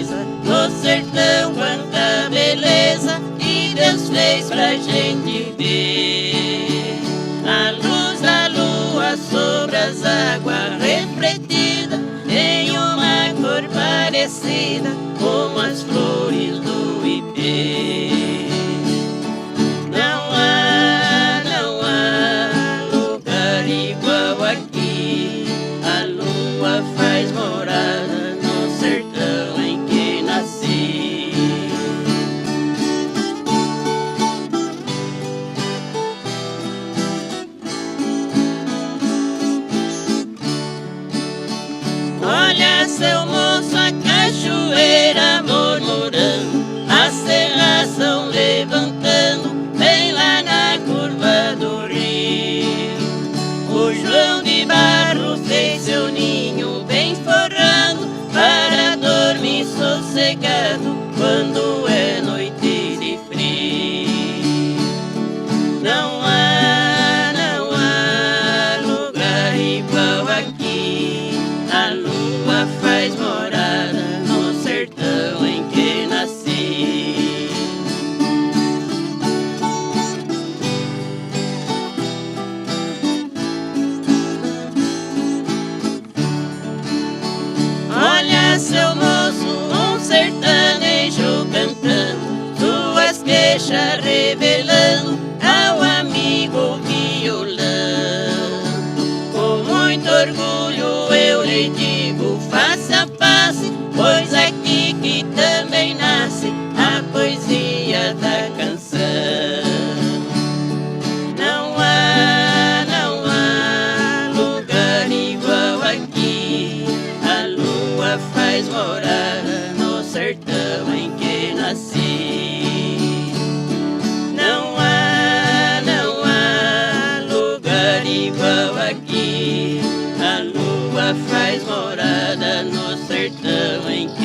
natureza, no sertão quanta beleza que Deus fez pra gente ver. A luz da lua sobre as águas refletida em uma cor parecida como as flores do ipê. Não há lugar igual aqui. A lua faz morada no sertão em que nasci. Olha, seu moço, a cachoeira murmurando, a serração levantando, bem lá na curva do rio. O João de Barro fez seu ninho bem forrando, para dormir sossegado quando é noite de frio. Não há lugar igual aqui. A lua faz morada no sertão em que nasci. Olha, seu moço, um sertanejo cantando, suas queixas revelando ao amigo violão. Com muito orgulho eu lhe digo face a face, pois aqui que também nasce a poesia da canção. Não há lugar igual aqui. A lua faz morada no sertão em que nasci. Não há lugar igual aqui. A lua faz morada no sertão em que